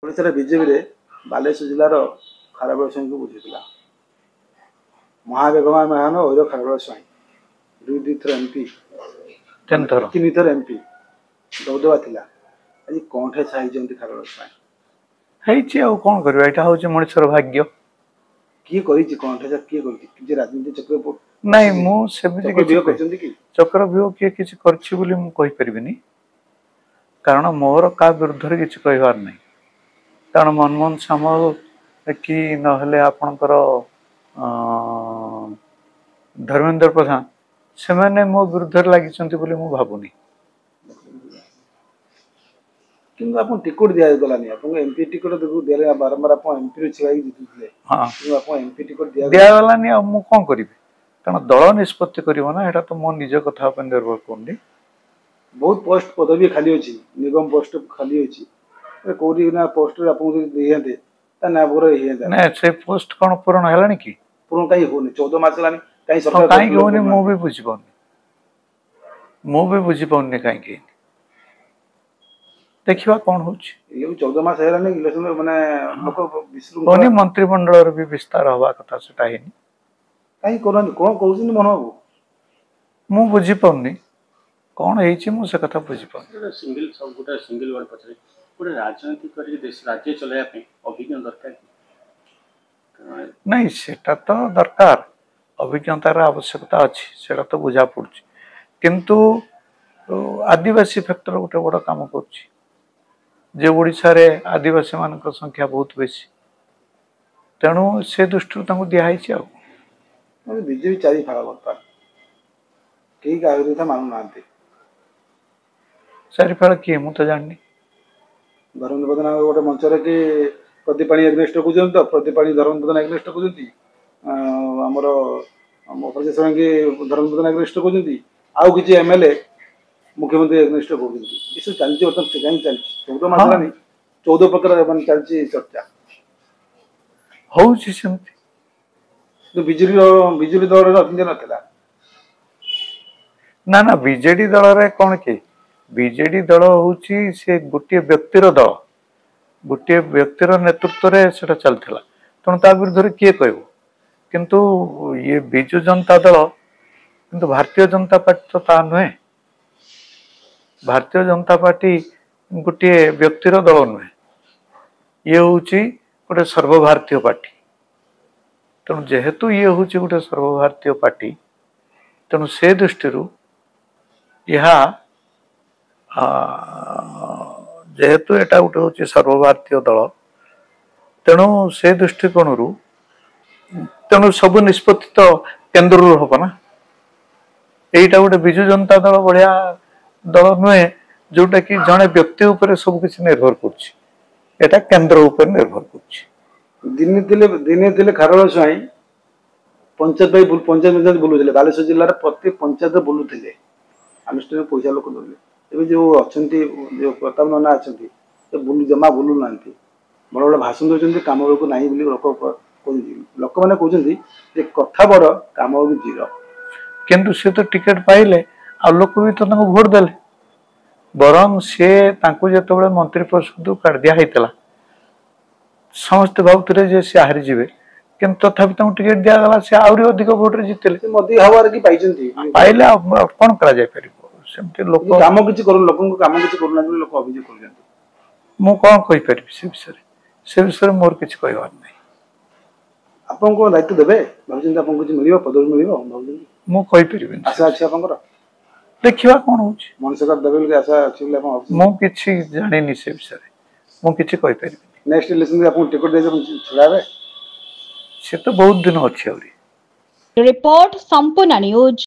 Odisha BJP Baleshwar जिलार Kharavela स्वाई को बुझीला महावेगवान महान और खारबेल स्वाई दुई थर एमपी तीन थर एमपी दौदवा थिला आज कंठे छाई खारबेल स्वाई कौन कर मनुष्यर भाग्य किए कंठे किए कर राजनीति चक्र नहीं मुझे चक्रव्यूह किए किसी करें कारण मोर का विरुद्ध किसी कहबार नहीं कारण मनमोहन सामल कि नहले आपणकर धर्मेंद्र प्रधान से मैंने मो विरुद्ध लगी भावुनी किंतु आपन टिकट दिया गलानी आपन एमपी टिकट दिया बारंबार आपन एमपी रे छिवाई जितुले हां किंतु आपन एमपी टिकट दिया गलानी आ मु कोन करिबे कारण दल निष्पत्ति करिवो ना एटा तो मो निज कथा पर निर्भर करनी बहुत पोस्ट पदवी खाली अछि निगम पोस्ट खाली अछि कोरी ना पोस्ट रे आपन दियंते ता ना बोर हियंते ना से पोस्ट कोन पूर्ण हलानी की पूर्ण काई होनी 14 मास लानी काई सरकार काई होनी मो भी बुझी पाउनी काई की देखिवा कौन होची ये 14 मास हेलानी इलेक्शन माने लोक विश्रुंखला मंत्रिमंडल रे भी विस्तार हवा कथा सेटा हेनी काई करन कोन कहउछन मन हो मु बुझी पाउनी कौन हेची मु से कथा बुझी पाउनी सिंगल सब गोटा सिंगल वर्ड पछरे गोटे राजनीति करी देश राज्य चलाया पे अभिज्ञान दरकार नहीं सेटा तो दरकार अभिज्ञतार आवश्यकता अछि सेटा तो बुझा पड़छि किंतु आदिवासी फैक्टर गोटे बड़ काम करछि जे ओडिशा रे आदिवासी मानक संख्या बहुत बेसी तेणु से दृष्टि दिखाई आ बीजेपी चारि फाड़ बर्तमान कई का मानु ना चारि फाड़ किए मु तो जाननी धर्मेंद्र प्रधान गोटे मंच रे कि प्रतिपाणी एग्नेस्ट कहते तो प्रतिपाणी धर्मेंद्र प्रधान एग्नेस्ट कहते आमर प्रदेश धर्मेंद्र प्रधान एग्नेस्ट कहते आउ किसी एमएलए मुख्यमंत्री एग्नेस्ट कहते ये सब चलती बर्तमान कहीं चलती 14 मास है 14 प्रकार चलती चर्चा हो बिजेडी दल ना ना ना बीजेडी दल रे कौन के बीजेडी दल होची से गोटे व्यक्तिर दल गोटे व्यक्तिर नेतृत्व रे सेटा चलथिला तण ता विरुद्ध किए कहबो किंतु ये बिजु जनता दल किंतु भारतीय जनता पार्टी तो ता नुहे भारतीय जनता पार्टी गोटे व्यक्तिर दल नुहे ये होची गोटे सर्वभारतीय पार्टी तेणु जेहेतु ये होची गोटे सर्वभारतीय पार्टी तेणु से दृष्टि यह जेहेतु एटा गोटे हूँ सर्वभारतीय दल तेणु से दृष्टिकोण तेणु सब निष्पत्ति तो केन्द्र हम ना यहीटा गोटे विजु जनता दल भाया दल नुहे जोटा कि जड़े व्यक्ति उपर सब किसी निर्भर कर केन्द्र उपर निर्भर कर दिने खारबेल स्वाई पंचायत बुलूले बालेश्वर जिलार प्रति पंचायत बुलूले अनुष्ठान पैसा लोक दे जो अच्छा जो प्रताप नना अच्छा जमा बुलू ना बड़ बड़ भाषण दौरान कम बेलू ना लोक मैंने कहते कथा बड़ कम बेलू जीरो किंतु सी तो टिकेट पाइले आ लोक भी तो भोट देले बरं सी जो मंत्री परिषद काट दिया समस्ते भावुले सी हारी जीवे किंतु तथापि टिकेट दिगला सी आहरी अधिक भोट जितले मोदी हवार कि पाइले कौन करा जाय परिबो सेमते लोक काम किछि करू लोकन को काम किछि करू ना लोक अभियोग कर मु कोन कहि परिबि से विषय मोर किछि कहबार नै आपन को दायित्व देबे भाबजन आपन किछि मिलिबो पदवी मिलिबो भाबजन मु कहि परिबि आशा अछि आपन को देखिबा कोन होछि मनुष्य का देबे के आशा अछि ले आपन मु किछि जानि नि से विषय मु किछि कहि परिबि नेक्स्ट इलेक्शन में आपन टिकट दे छुड़ाबे से तो बहुत दिन अछि अवरी रिपोर्ट संपूर्ण न्यूज।